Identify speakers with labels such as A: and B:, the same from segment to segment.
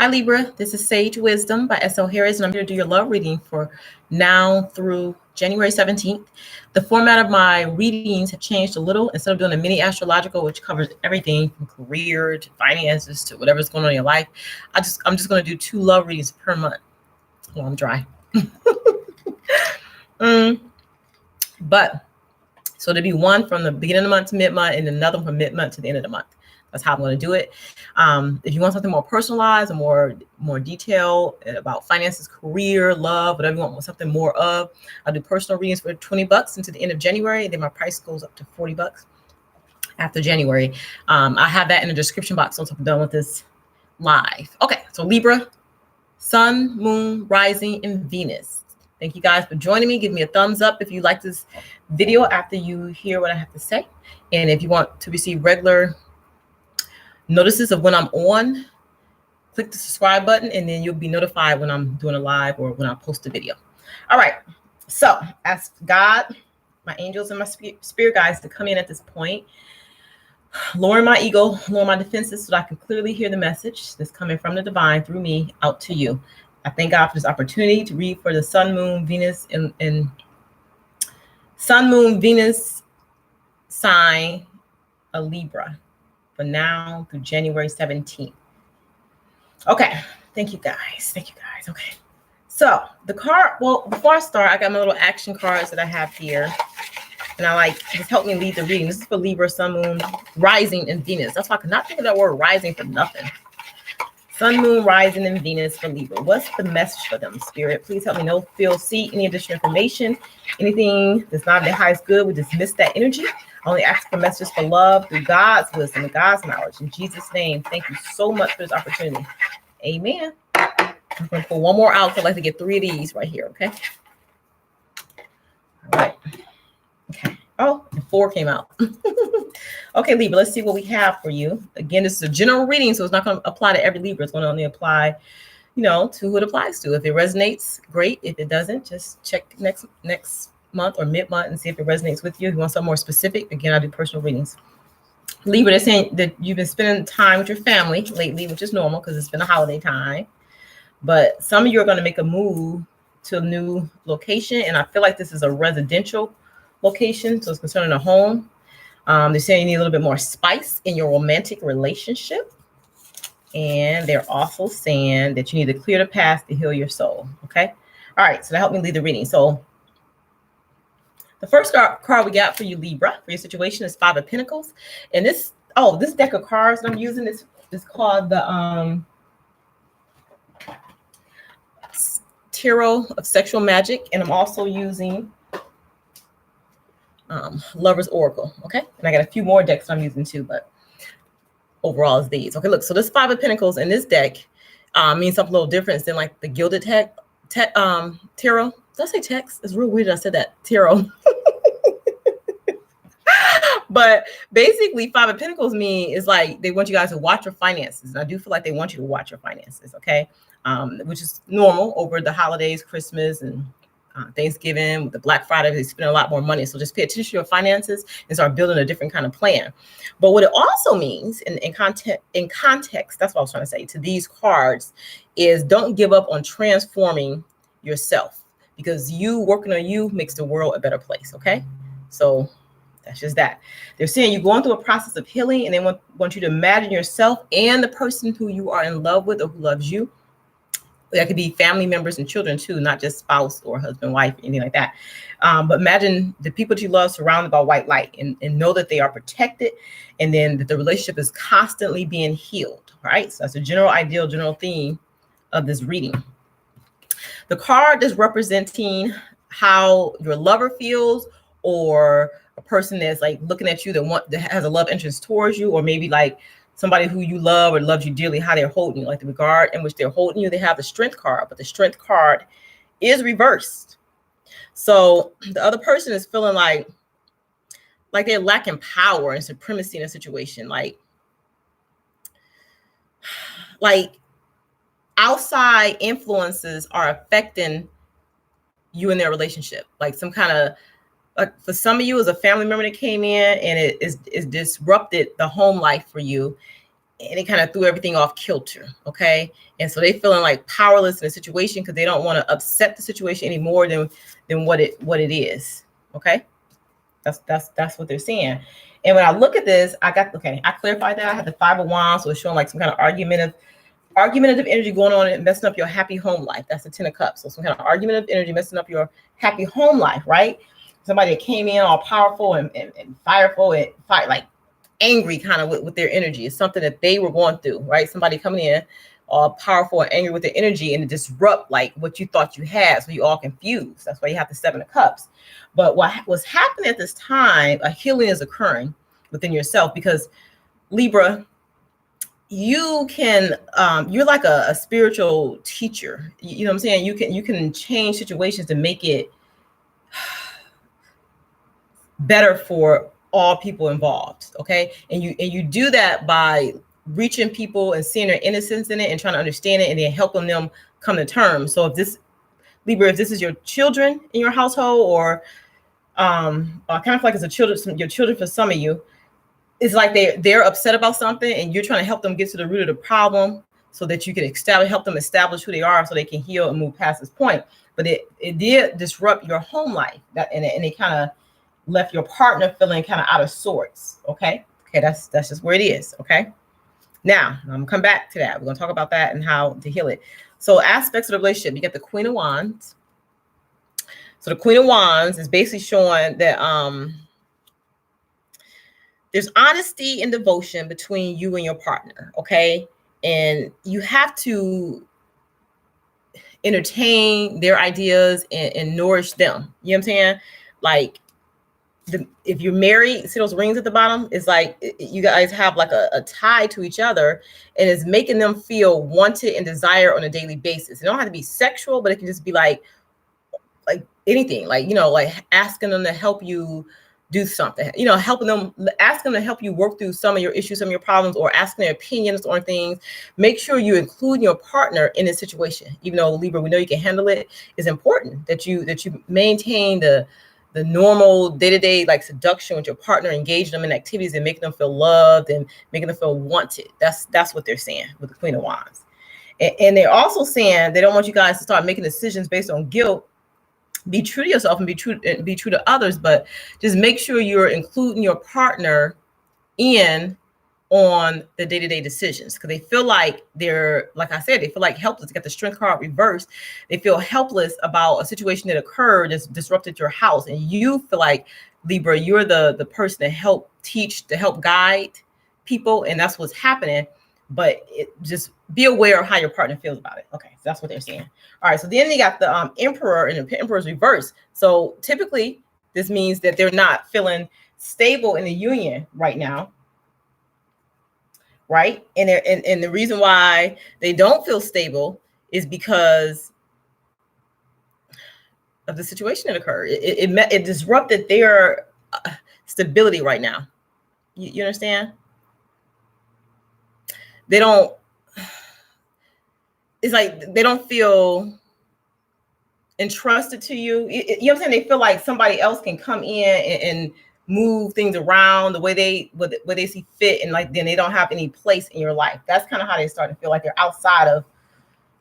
A: Hi Libra, this is Sage Wisdom by S.L. Harris, and I'm here to do your love reading for now through January 17th. The format of my readings have changed a little. Instead of doing a mini astrological, which covers everything from career to finances to whatever's going on in your life, I'm just going to do 2 love readings per month. Well, I'm dry. But so there'll be one from the beginning of the month to mid-month and another one from mid-month to the end of the month. That's how I'm going to do it. If you want something more personalized and more detail about finances, career, love, whatever you want something more of, I'll do personal readings for $20 until the end of January. And then my price goes up to $40 after January. I have that in the description box once I'm done with this live. Okay, so Libra, Sun, Moon, Rising, and Venus. Thank you guys for joining me. Give me a thumbs up if you like this video after you hear what I have to say. And if you want to receive regular notices of when I'm on, click the subscribe button, and then you'll be notified when I'm doing a live or when I post a video. All right. So ask God, my angels, and my spirit guides to come in at this point, lower my ego, lower my defenses so that I can clearly hear the message that's coming from the divine through me out to you. I thank God for this opportunity to read for the Sun, Moon, Venus, and Sun, Moon, Venus sign a Libra for now through January 17th. Okay. Thank you guys. Thank you guys. Okay. So the card, well, before I start, I got my little action cards that I have here. And I just help me lead the reading. This is for Libra, Sun, Moon, Rising, and Venus. That's why I could not think of that word rising for nothing. Sun, Moon, Rising, and Venus for Libra. What's the message for them, Spirit? Please help me know, feel, see any additional information. Anything that's not their highest good, we dismiss that energy. I only ask for messages for love through God's wisdom and God's knowledge. In Jesus' name, thank you so much for this opportunity. Amen. I'm going to pull one more out. I'd like to get 3 of these right here, okay? All right. Okay. Oh, and 4 came out. Okay, Libra, let's see what we have for you. Again, this is a general reading, so it's not going to apply to every Libra. It's going to only apply, to who it applies to. If it resonates, great. If it doesn't, just check next month or mid-month and see if it resonates with you. If you want something more specific, again, I do personal readings. Libra, they're saying that you've been spending time with your family lately, which is normal because it's been a holiday time. But some of you are going to make a move to a new location, and I feel like this is a residential location, so it's concerning a home. They're saying you need a little bit more spice in your romantic relationship. And they're also saying that you need to clear the past to heal your soul. Okay. All right. So that helped me lead the reading. So the first card we got for you, Libra, for your situation is 5 of Pentacles. And this deck of cards that I'm using is called the Tarot of Sexual Magic. And I'm also using Lover's Oracle. Okay. And I got a few more decks I'm using too, but overall is these. Okay, look, so this 5 of Pentacles in this deck means something a little different than like the Gilded Tarot. Did I say text? It's real weird that I said that. Tarot. But basically 5 of Pentacles is like they want you guys to watch your finances. And I do feel like they want you to watch your finances, okay? Which is normal over the holidays, Christmas, and Thanksgiving, with the Black Friday, they spend a lot more money. So just pay attention to your finances and start building a different kind of plan. But what it also means in context, that's what I was trying to say to these cards, is don't give up on transforming yourself, because you working on you makes the world a better place. Okay. So that's just that. They're saying you're going through a process of healing, and they want you to imagine yourself and the person who you are in love with or who loves you. That could be family members and children too, not just spouse or husband, wife, anything like that. But imagine the people that you love surrounded by white light, and know that they are protected, and then that the relationship is constantly being healed. Right? So that's a general theme of this reading. The card is representing how your lover feels, or a person that's like looking at you that has a love interest towards you, or maybe like somebody who you love or loves you dearly, how they're holding you, like the regard in which they're holding you. They have the Strength card, but the Strength card is reversed. So the other person is feeling like they're lacking power and supremacy in a situation. Like outside influences are affecting you in their relationship. Like some kind of, like for some of you, as a family member that came in and it disrupted the home life for you. and it kind of threw everything off kilter. Okay. And so they feeling like powerless in the situation because they don't want to upset the situation any more than what it is. Okay. That's what they're saying. And when I look at this, I clarified that I had the 5 of Wands, so it's showing like some kind of argumentative energy going on and messing up your happy home life. That's the 10 of Cups. So some kind of argumentative energy messing up your happy home life, right? Somebody that came in all powerful and fireful and like angry kind of with their energy. It's something that they were going through, right? Somebody coming in all powerful and angry with their energy and disrupt like what you thought you had. So you all confused. That's why you have the 7 of Cups. But what was happening at this time, a healing is occurring within yourself because Libra, you can, you're like a spiritual teacher. You know what I'm saying? You can change situations to make it better for all people involved. Okay. And you do that by reaching people and seeing their innocence in it and trying to understand it and then helping them come to terms. So if this, Libra, if this is your children in your household or kind of like as your children for some of you, it's like they're upset about something and you're trying to help them get to the root of the problem so that you can help them establish who they are so they can heal and move past this point. But it did disrupt your home life and it kind of left your partner feeling kind of out of sorts. Okay, that's just where it is. Okay, now I'm gonna come back to that. We're gonna talk about that and how to heal it. So aspects of the relationship, you get the Queen of Wands. So the Queen of Wands is basically showing that there's honesty and devotion between you and your partner, okay? And you have to entertain their ideas and nourish them. You know what I'm saying? Like, if you're married, see those rings at the bottom? It's like you guys have like a tie to each other and it's making them feel wanted and desired on a daily basis. It don't have to be sexual, but it can just be like anything, like, you know, like asking them to help you do something, you know, ask them to help you work through some of your issues, some of your problems, or asking their opinions on things. Make sure you include your partner in this situation. Even though Libra, we know you can handle it, it's important that you maintain the normal day-to-day like seduction with your partner, engage them in activities and making them feel loved and making them feel wanted. That's what they're saying with the Queen of Wands. And they're also saying they don't want you guys to start making decisions based on guilt. Be true to yourself and be true to others, but just make sure you're including your partner in on the day-to-day decisions, because they feel like they're, like I said, they feel like helpless. They got the Strength card reversed. They feel helpless about a situation that occurred that's disrupted your house, and you feel like, Libra, you're the person to help teach, to help guide people, and that's what's happening. But just be aware of how your partner feels about it. Okay, so that's what they're saying. All right, so then you got the Emperor, and the Emperor's reverse. So typically, this means that they're not feeling stable in the union right now, right? And the reason why they don't feel stable is because of the situation that occurred. It disrupted their stability right now. You understand? They don't, it's like they don't feel entrusted to you. You know what I'm saying? They feel like somebody else can come in and move things around the way they see fit, and like then they don't have any place in your life. That's kind of how they start to feel like they're outside of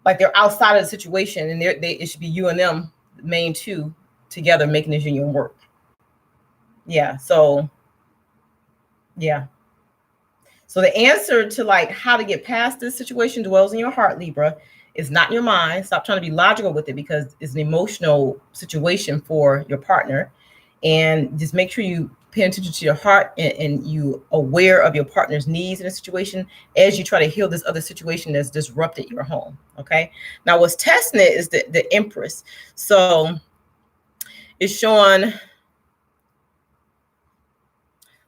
A: the situation, and it should be you and them, the main two, together making this union work. Yeah. So yeah. So the answer to like how to get past this situation dwells in your heart, Libra. It's not in your mind. Stop trying to be logical with it, because it's an emotional situation for your partner. And just make sure you pay attention to your heart and you aware of your partner's needs in a situation as you try to heal this other situation that's disrupted your home. Okay. Now what's testing it is the Empress. So it's showing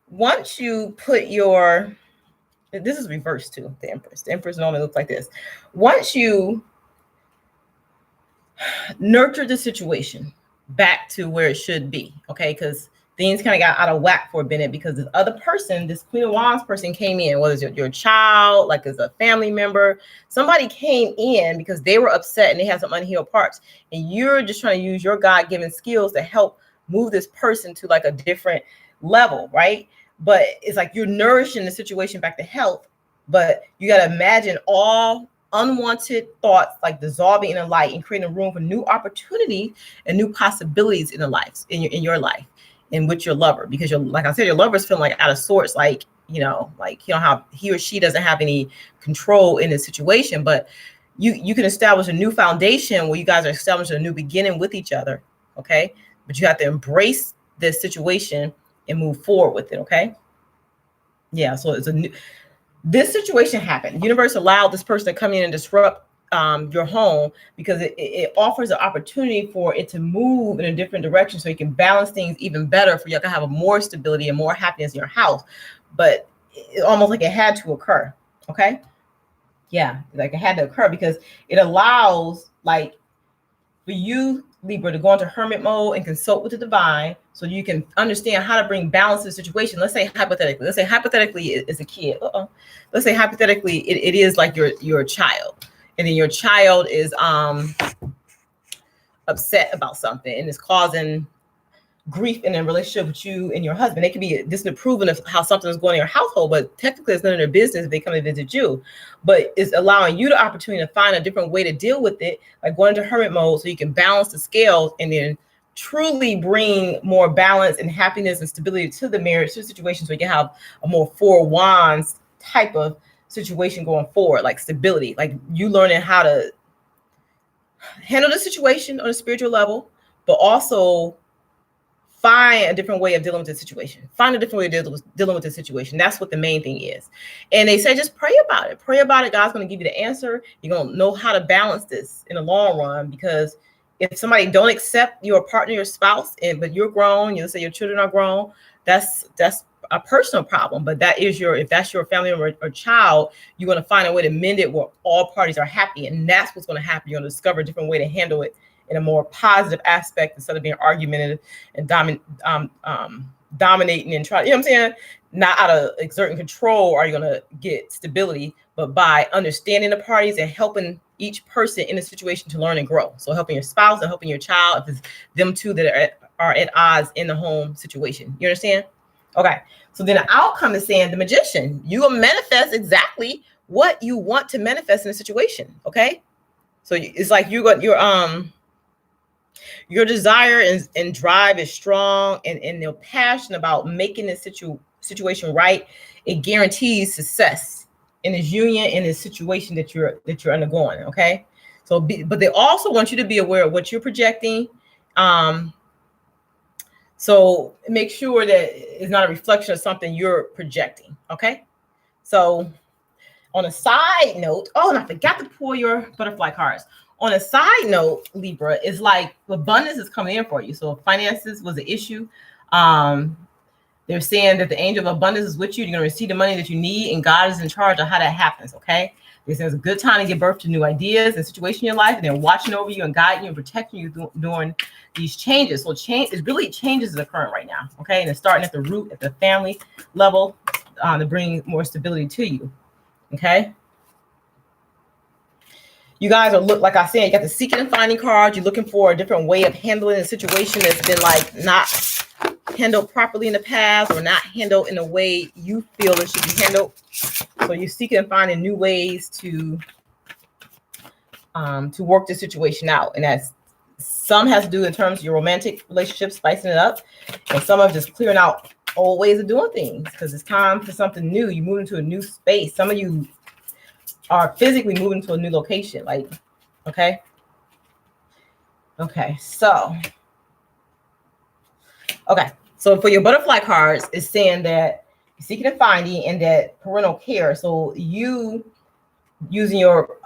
A: once you put your, this is reversed too, the Empress. The Empress normally looks like this. Once you nurture the situation back to where it should be, okay, because things kind of got out of whack for a minute because this other person, this Queen of Wands person came in, whether it's your child, like as a family member, somebody came in because they were upset and they had some unhealed parts, and you're just trying to use your God-given skills to help move this person to like a different level, right? But it's like you're nourishing the situation back to health, But you got to imagine all unwanted thoughts like dissolving in the light and creating room for new opportunities and new possibilities in the life, in your life and with your lover. Because you're, like I said, your lover's feeling like out of sorts, like, you know, like he or she doesn't have any control in the situation. But you can establish a new foundation where you guys are establishing a new beginning with each other. Okay. But you have to embrace this situation and move forward with it. Okay. Yeah. So it's this situation happened. The universe allowed this person to come in and disrupt your home because it offers an opportunity for it to move in a different direction, so you can balance things even better, for you to have a more stability and more happiness in your house. But it almost like it had to occur. Okay. Yeah. Like it had to occur because it allows, like, for you, Libra, to go into hermit mode and consult with the divine so you can understand how to bring balance to the situation. Let's say hypothetically it's a kid. Let's say hypothetically it is like your child, and then your child is upset about something and is causing grief in a relationship with you and your husband. They could be disapproving of how something is going in your household, but technically it's none of their business if they come and visit you. But it's allowing you the opportunity to find a different way to deal with it, like going into hermit mode so you can balance the scales and then truly bring more balance and happiness and stability to the marriage, to the situation, so you can have a more Four of Wands type of situation going forward, like stability, like you learning how to handle the situation on a spiritual level, but also find a different way of dealing with the situation. Find a different way of dealing with the situation. That's what the main thing is. And they say, just pray about it. Pray about it. God's going to give you the answer. You're going to know how to balance this in the long run, because if somebody don't accept your partner, your spouse, but you're grown, you say your children are grown, that's a personal problem. But that is if that's your family member or child, you're going to find a way to mend it where all parties are happy. And that's what's going to happen. You're going to discover a different way to handle it in a more positive aspect, instead of being argumentative and dominating and trying, you know what I'm saying? Not out of exerting control are you going to get stability, but by understanding the parties and helping each person in a situation to learn and grow. So helping your spouse and helping your child, if it's them two that are at odds in the home situation. You understand? Okay. So then the outcome is saying the Magician, you will manifest exactly what you want to manifest in a situation. Okay. So it's like your desire and drive is strong, and they're passionate about making this situation right. It guarantees success in this union, in this situation that you're undergoing. Okay. So, but they also want you to be aware of what you're projecting. So make sure that it's not a reflection of something you're projecting. Okay. So on a side note, and I forgot to pull your butterfly cards. On a side note, Libra, is like abundance is coming in for you. So if finances was an issue, they're saying that the angel of abundance is with you. You're going to receive the money that you need, and God is in charge of how that happens. Okay. This is a good time to give birth to new ideas and situations in your life, and they're watching over you and guiding you and protecting you during these changes. So changes is occurring right now. Okay. And it's starting at the root, at the family level, to bring more stability to you. Okay. You guys are like I said, you got the seeking and finding card. You're looking for a different way of handling a situation that's been like not handled properly in the past, or not handled in the way you feel it should be handled. So you're seeking and finding new ways to work the situation out. And that's, some has to do in terms of your romantic relationship, spicing it up, and some of just clearing out old ways of doing things, because it's time for something new. You move into a new space. Some of you are physically moving to a new location, like, okay. So for your butterfly cards, it's saying that you're seeking and finding, and that parental care. So you using your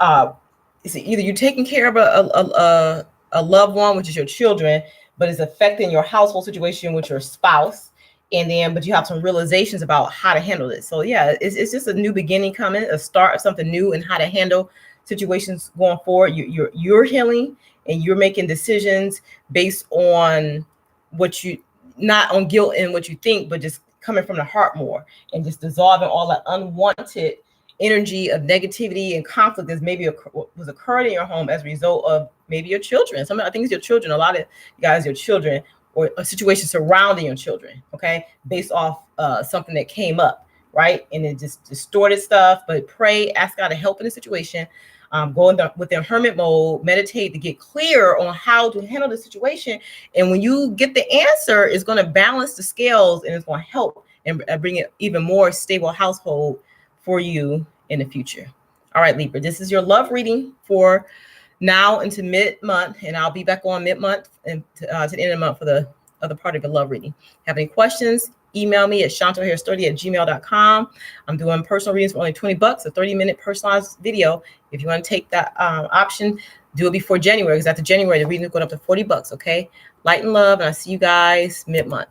A: it's either you taking care of a loved one, which is your children, but it's affecting your household situation with your spouse. But you have some realizations about how to handle it. So yeah, it's just a new beginning coming, a start of something new, and how to handle situations going forward. You're healing, and you're making decisions based on not on guilt and what you think, but just coming from the heart more, and just dissolving all that unwanted energy of negativity and conflict that maybe was occurring in your home as a result of maybe your children. I think it's your children. A lot of you guys, your children, or a situation surrounding your children, okay, based off something that came up, right? And it just distorted stuff. But pray, ask God to help in the situation. Go with the hermit mode, meditate to get clear on how to handle the situation. And when you get the answer, it's going to balance the scales and it's going to help and bring it even more stable household for you in the future. All right, Libra, this is your love reading for now into mid-month, and I'll be back on mid-month and to the end of the month for the other part of the love reading. Have any questions? Email me at shonlharris30@gmail.com. I'm doing personal readings for only $20, a 30-minute personalized video. If you want to take that option, do it before January, because after January, the reading is going up to $40, okay? Light and love, and I'll see you guys mid-month.